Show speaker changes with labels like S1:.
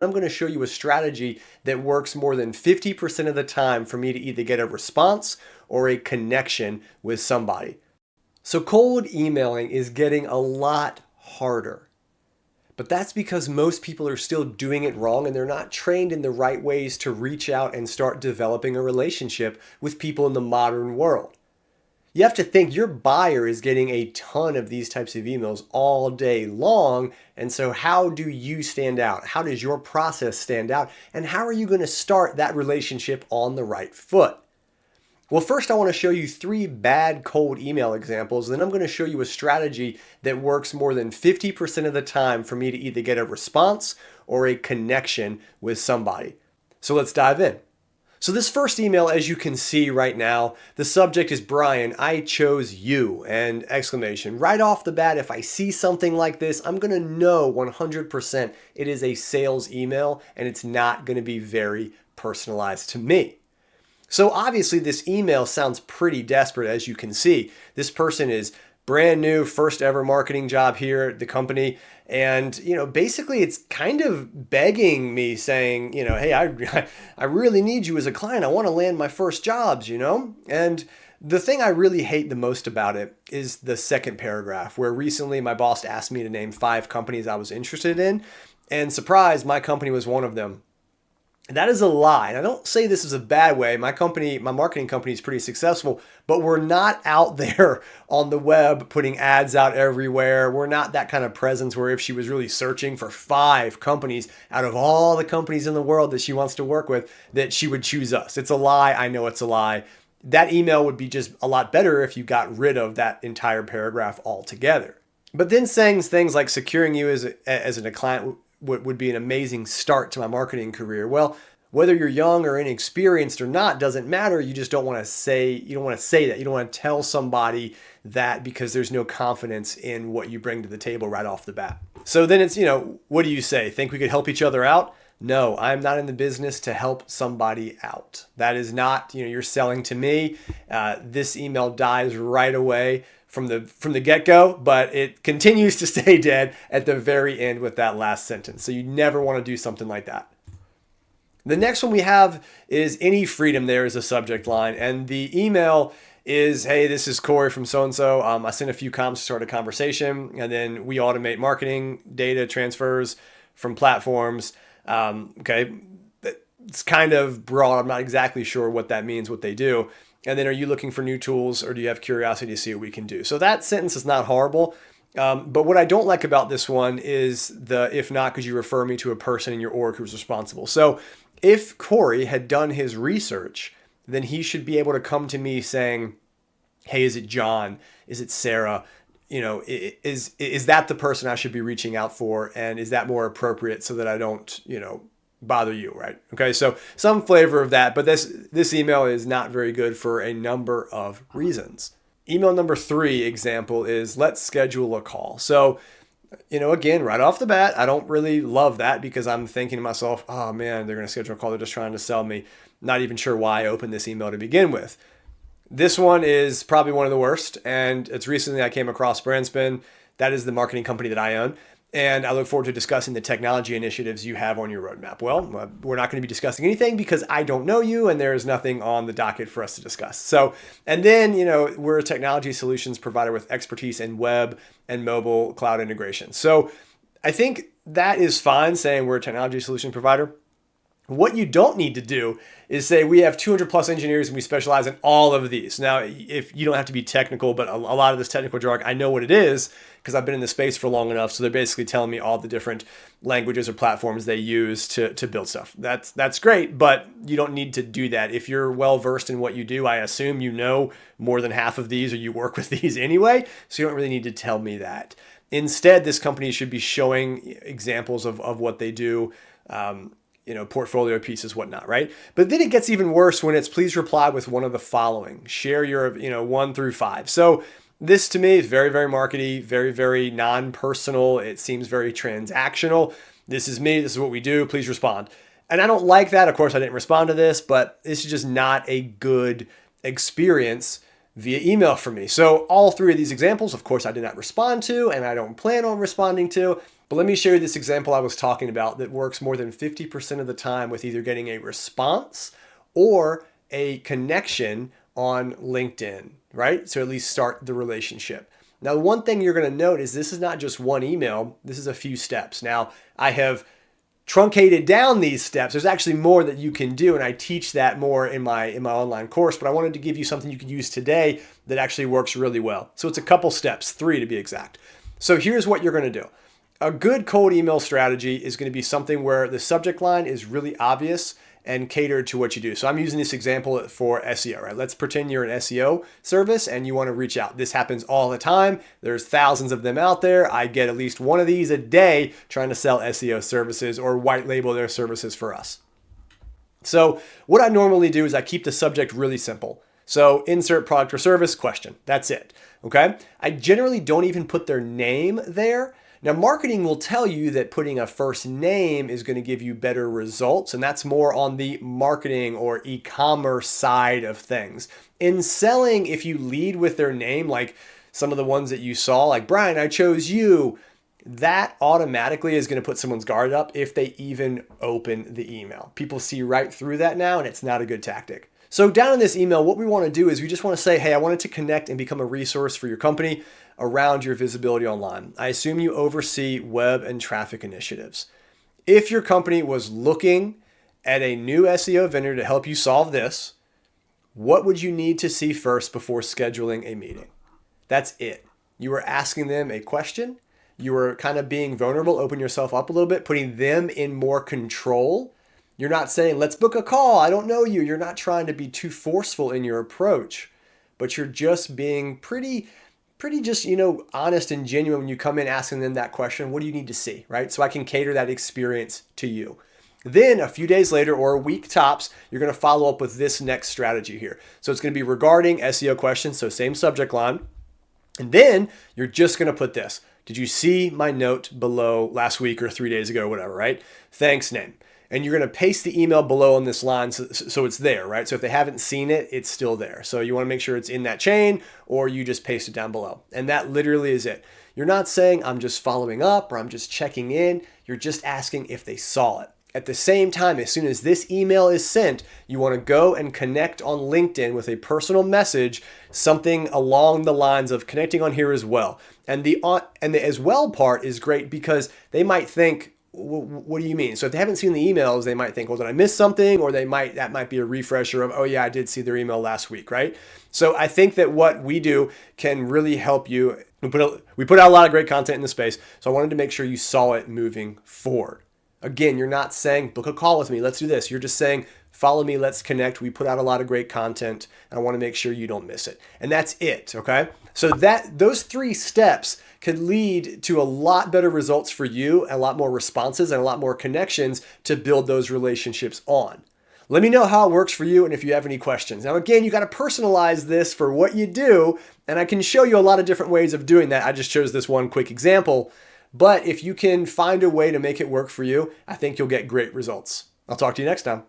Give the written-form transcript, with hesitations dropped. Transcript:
S1: I'm going to show you a strategy that works more than 50% of the time for me to either get a response or a connection with somebody. So cold emailing is getting a lot harder. But that's because most people are still doing it wrong and they're not trained in the right ways to reach out and start developing a relationship with people in the modern world. You have to think your buyer is getting a ton of these types of emails all day long. And so, how do you stand out? How does your process stand out? And how are you going to start that relationship on the right foot? Well, first, I want to show you 3 bad cold email examples. Then I'm going to show you a strategy that works more than 50% of the time for me to either get a response or a connection with somebody. So, let's dive in. So this first email, as you can see right now, the subject is Brian, I chose you, and exclamation. Right off the bat, if I see something like this, I'm going to know 100% it is a sales email and it's not going to be very personalized to me. So obviously this email sounds pretty desperate, as you can see. This person is brand new, first ever marketing job here at the company. And, basically it's kind of begging me saying, hey, I really need you as a client. I want to land my first jobs, And the thing I really hate the most about it is the second paragraph, where recently my boss asked me to name 5 companies I was interested in. And surprise, my company was one of them. That is a lie. And I don't say this is a bad way. My marketing company is pretty successful, but we're not out there on the web putting ads out everywhere. We're not that kind of presence where if she was really searching for 5 companies out of all the companies in the world that she wants to work with, that she would choose us. It's a lie. I know it's a lie. That email would be just a lot better if you got rid of that entire paragraph altogether. But then saying things like securing you as a client would be an amazing start to my marketing career. Well, whether you're young or inexperienced or not doesn't matter. You just don't want to say that. You don't want to tell somebody that because there's no confidence in what you bring to the table right off the bat. So then it's, what do you say? Think we could help each other out? No, I'm not in the business to help somebody out. That is not, you're selling to me. This email dies right away from the get-go, but it continues to stay dead at the very end with that last sentence. So you never want to do something like that. The next one we have is any freedom there is a subject line. And the email is, hey, this is Corey from so-and-so. I sent a few comments to start a conversation, and then we automate marketing data transfers from platforms. Okay, it's kind of broad. I'm not exactly sure what that means, what they do. And then are you looking for new tools or do you have curiosity to see what we can do? So that sentence is not horrible. But what I don't like about this one is if not, could you refer me to a person in your org who's responsible? So if Corey had done his research, then he should be able to come to me saying, hey, is it John? Is it Sarah? Is that the person I should be reaching out for? And is that more appropriate so that I don't, bother you, right? Okay, so some flavor of that, but this email is not very good for a number of reasons. Email number 3 example is let's schedule a call. So, again, right off the bat, I don't really love that because I'm thinking to myself, oh man, they're going to schedule a call. They're just trying to sell me. Not even sure why I opened this email to begin with. This one is probably one of the worst, and it's recently I came across Brandspin. That is the marketing company that I own. And I look forward to discussing the technology initiatives you have on your roadmap. Well, we're not going to be discussing anything because I don't know you and there is nothing on the docket for us to discuss. So, and then, we're a technology solutions provider with expertise in web and mobile cloud integration. So I think that is fine saying we're a technology solution provider. What you don't need to do is say we have 200 plus engineers and we specialize in all of these. Now, if you don't have to be technical, but a lot of this technical jargon, I know what it is because I've been in the space for long enough. So they're basically telling me all the different languages or platforms they use to build stuff. That's great, but you don't need to do that. If you're well versed in what you do, I assume you know more than half of these or you work with these anyway. So you don't really need to tell me that. Instead, this company should be showing examples of what they do. Portfolio pieces, whatnot, right? But then it gets even worse when it's please reply with one of the following. Share your, 1 through 5. So this to me is very, very markety, very, very non-personal. It seems very transactional. This is me. This is what we do. Please respond. And I don't like that. Of course, I didn't respond to this, but this is just not a good experience via email for me. So all 3 of these examples, of course, I did not respond to, and I don't plan on responding to. But let me show you this example I was talking about that works more than 50% of the time with either getting a response or a connection on LinkedIn, right? So at least start the relationship. Now, one thing you're going to note is this is not just one email. This is a few steps. Now, I have truncated down these steps. There's actually more that you can do, and I teach that more in my online course, but I wanted to give you something you could use today that actually works really well. So it's a couple steps, 3 to be exact. So here's what you're going to do. A good cold email strategy is going to be something where the subject line is really obvious and catered to what you do. So I'm using this example for SEO, right? Let's pretend you're an SEO service and you want to reach out. This happens all the time. There's thousands of them out there. I get at least one of these a day trying to sell SEO services or white label their services for us. So what I normally do is I keep the subject really simple. So insert product or service question. That's it. Okay. I generally don't even put their name there. Now, marketing will tell you that putting a first name is going to give you better results, and that's more on the marketing or e-commerce side of things. In selling, if you lead with their name, like some of the ones that you saw, like Brian, I chose you, that automatically is going to put someone's guard up if they even open the email. People see right through that now, and it's not a good tactic. So down in this email, what we want to do is we just want to say, hey, I wanted to connect and become a resource for your company around your visibility online. I assume you oversee web and traffic initiatives. If your company was looking at a new SEO vendor to help you solve this, what would you need to see first before scheduling a meeting? That's it. You were asking them a question. You were kind of being vulnerable, open yourself up a little bit, putting them in more control. You're not saying, let's book a call. I don't know you. You're not trying to be too forceful in your approach, but you're just being pretty just, honest and genuine when you come in asking them that question. What do you need to see, right? So I can cater that experience to you. Then a few days later or a week tops, you're going to follow up with this next strategy here. So it's going to be regarding SEO questions. So same subject line. And then you're just going to put this. Did you see my note below last week or 3 days ago, whatever, right? Thanks, name. And you're going to paste the email below on this line so it's there, right? So if they haven't seen it, it's still there. So you want to make sure it's in that chain or you just paste it down below. And that literally is it. You're not saying I'm just following up or I'm just checking in. You're just asking if they saw it. At the same time, as soon as this email is sent, you want to go and connect on LinkedIn with a personal message, something along the lines of connecting on here as well. And the as well part is great because they might think, what do you mean? So if they haven't seen the emails, they might think, well, did I miss something? Or that might be a refresher of, oh yeah, I did see their email last week, right? So I think that what we do can really help you. We put out a lot of great content in the space. So I wanted to make sure you saw it moving forward. Again, you're not saying, book a call with me, let's do this. You're just saying, follow me, let's connect. We put out a lot of great content and I want to make sure you don't miss it. And that's it, okay? So those 3 steps could lead to a lot better results for you, a lot more responses and a lot more connections to build those relationships on. Let me know how it works for you and if you have any questions. Now, again, you got to personalize this for what you do, and I can show you a lot of different ways of doing that. I just chose this one quick example, but if you can find a way to make it work for you, I think you'll get great results. I'll talk to you next time.